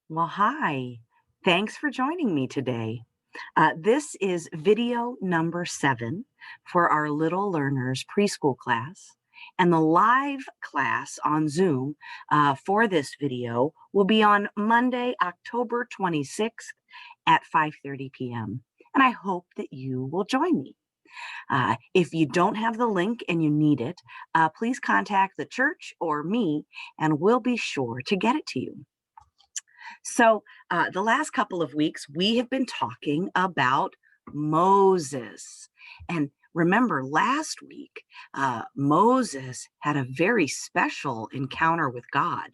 Well, hi. Thanks for joining me today. This is video number 7 for our Little Learners preschool class. And the live class on Zoom for this video will be on Monday, October 26th at 5:30 p.m. And I hope that you will join me. If you don't have the link and you need it, please contact the church or me, and we'll be sure to get it to you. So, the last couple of weeks, we have been talking about Moses. And remember, last week, Moses had a very special encounter with God.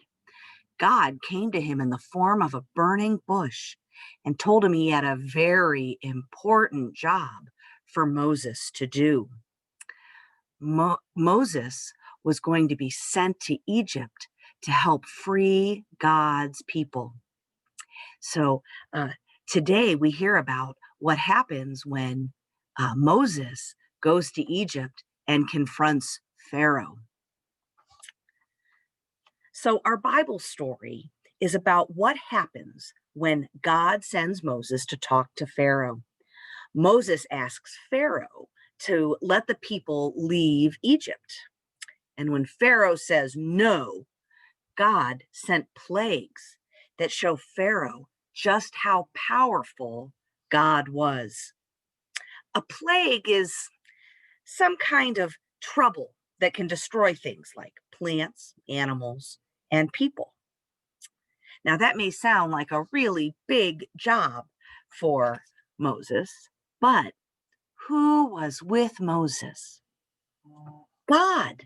God came to him in the form of a burning bush and told him he had a very important job for Moses to do. Moses was going to be sent to Egypt to help free God's people. So today we hear about what happens when Moses goes to Egypt and confronts Pharaoh. So our Bible story is about what happens when God sends Moses to talk to Pharaoh. Moses asks Pharaoh to let the people leave Egypt. And when Pharaoh says no, God sent plagues that show Pharaoh just how powerful God was. A plague is some kind of trouble that can destroy things like plants, animals, and people. Now, that may sound like a really big job for Moses, but who was with Moses? God.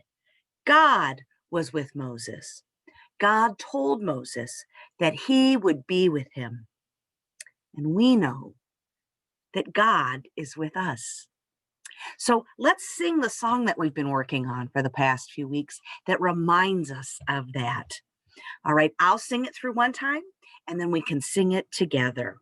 God was with Moses. God told Moses that he would be with him. And we know that God is with us. So let's sing the song that we've been working on for the past few weeks that reminds us of that. All right, I'll sing it through one time and then we can sing it together.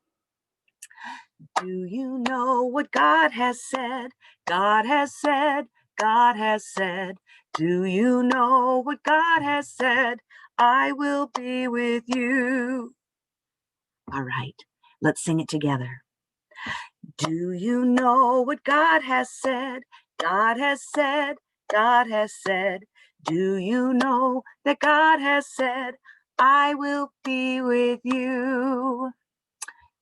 Do you know what God has said? God has said, God has said. Do you know what God has said? I will be with you. All right, let's sing it together. Do you know what God has said? God has said, God has said. Do you know that God has said, I will be with you?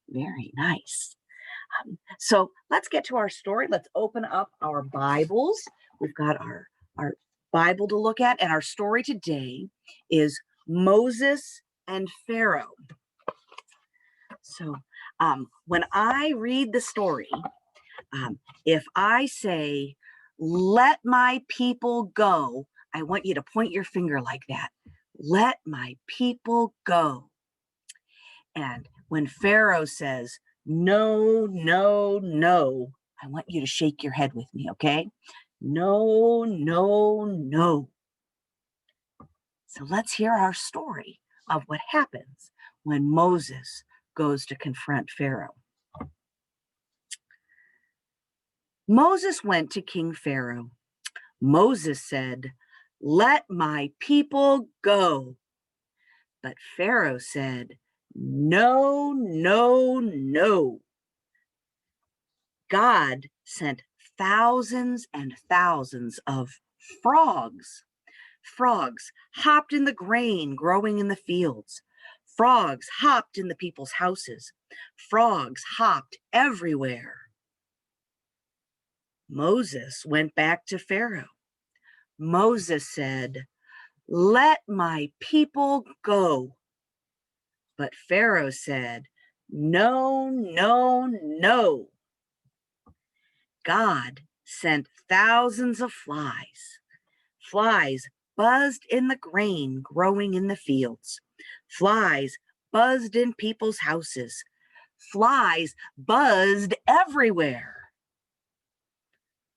Very nice. So let's get to our story. Let's open up our Bibles. We've got our Bible to look at, and our story today is Moses and Pharaoh. So when I read the story, if I say, let my people go, I want you to point your finger like that. Let my people go. And when Pharaoh says, no, no, no, I want you to shake your head with me, okay? No, no, no. So let's hear our story of what happens when Moses goes to confront Pharaoh. Moses went to King Pharaoh. Moses said, let my people go. But Pharaoh said, no, no, no. God sent thousands and thousands of frogs. Frogs hopped in the grain growing in the fields. Frogs hopped in the people's houses. Frogs hopped everywhere. Moses went back to Pharaoh. Moses said, let my people go. But Pharaoh said, no, no, no. God sent thousands of flies. Flies buzzed in the grain growing in the fields. Flies buzzed in people's houses. Flies buzzed everywhere.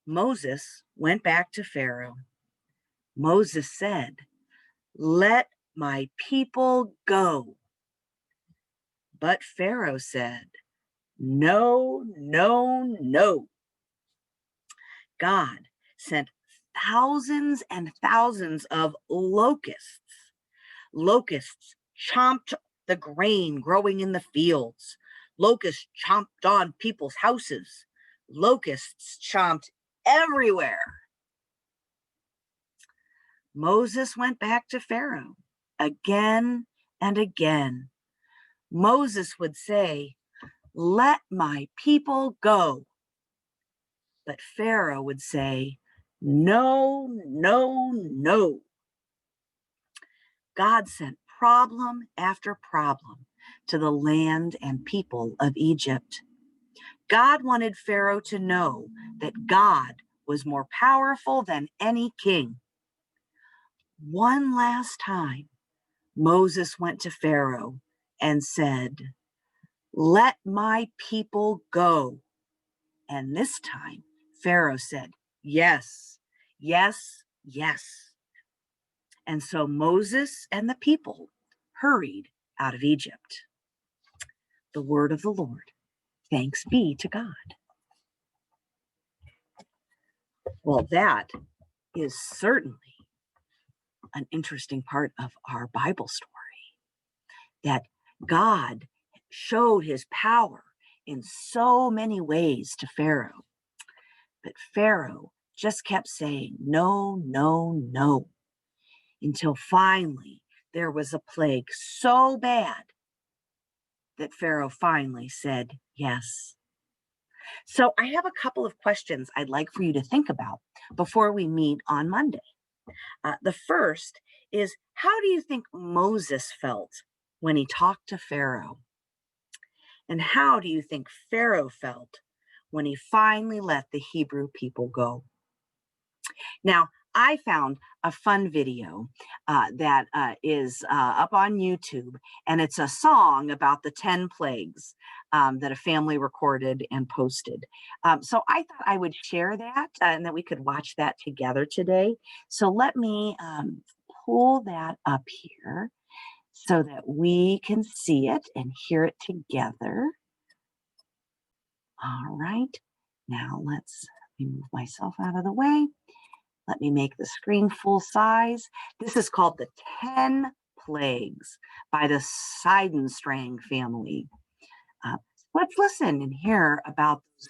Moses went back to Pharaoh. Moses said, let my people go. But Pharaoh said, no, no, no. God sent thousands and thousands of locusts. Locusts chomped the grain growing in the fields. Locusts chomped on people's houses. Locusts chomped everywhere. Moses went back to Pharaoh again and again. Moses would say, "Let my people go." But Pharaoh would say, "No, no, no." God sent problem after problem to the land and people of Egypt. God wanted Pharaoh to know that God was more powerful than any king. One last time, Moses went to Pharaoh and said, "Let my people go." And this time, Pharaoh said, "Yes, yes, yes." And so Moses and the people hurried out of Egypt. The word of the Lord. Thanks be to God. Well, that is certainly an interesting part of our Bible story, that God showed his power in so many ways to Pharaoh. But Pharaoh just kept saying, "No, no, no," until finally there was a plague so bad that Pharaoh finally said yes. So I have a couple of questions I'd like for you to think about before we meet on Monday. The first is, how do you think Moses felt when he talked to Pharaoh? And how do you think Pharaoh felt when he finally let the Hebrew people go? Now, I found a fun video that is up on YouTube, and it's a song about the 10 plagues that a family recorded and posted. So I thought I would share that and that we could watch that together today. So let me pull that up here so that we can see it and hear it together. All right. Now let's move myself out of the way. Let me make the screen full size. This is called the 10 Plagues by the Seidenstrang family. Let's listen and hear about those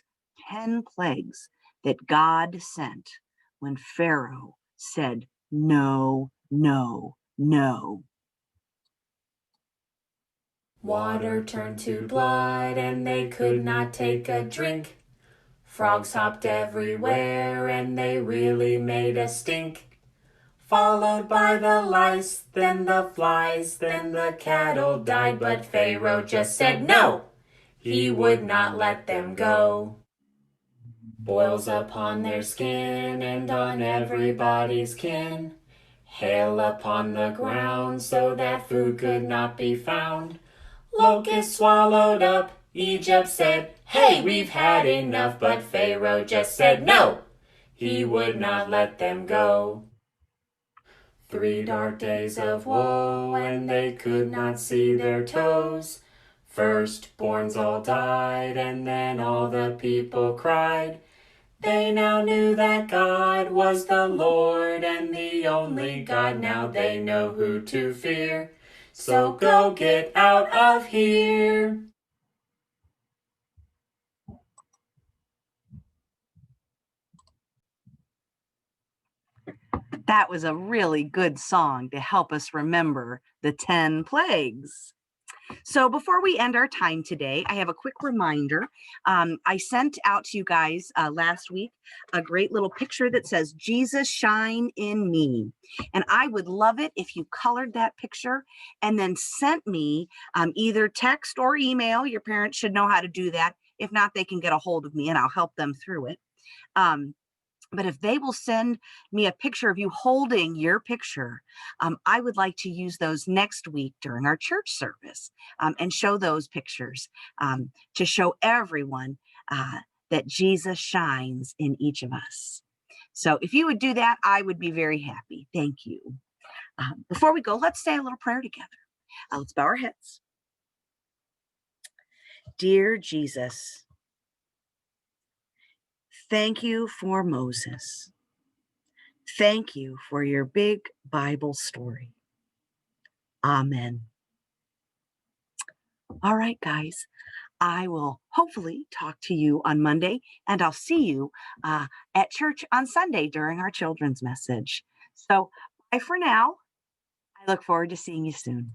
10 plagues that God sent when Pharaoh said, "No, no, no." Water turned to blood and they could not take a drink. Frogs hopped everywhere and they really made a stink. Followed by the lice, then the flies, then the cattle died. But Pharaoh just said no, he would not let them go. Boils upon their skin and on everybody's kin. Hail upon the ground so that food could not be found. Locusts swallowed up, Egypt said, "Hey, we've had enough." But Pharaoh just said no, he would not let them go. 3 dark days of woe, and they could not see their toes. Firstborns all died, and then all the people cried. They now knew that God was the Lord and the only God. Now they know who to fear. So go get out of here. That was a really good song to help us remember the 10 plagues. So before we end our time today, I have a quick reminder. I sent out to you guys last week a great little picture that says, "Jesus shine in me." And I would love it if you colored that picture and then sent me either text or email. Your parents should know how to do that. If not, they can get a hold of me and I'll help them through it. But if they will send me a picture of you holding your picture, I would like to use those next week during our church service and show those pictures to show everyone that Jesus shines in each of us. So if you would do that, I would be very happy. Thank you. Before we go, let's say a little prayer together. Let's bow our heads. Dear Jesus, thank you for Moses. Thank you for your big Bible story. Amen. All right, guys. I will hopefully talk to you on Monday, and I'll see you at church on Sunday during our children's message. So, bye for now. I look forward to seeing you soon.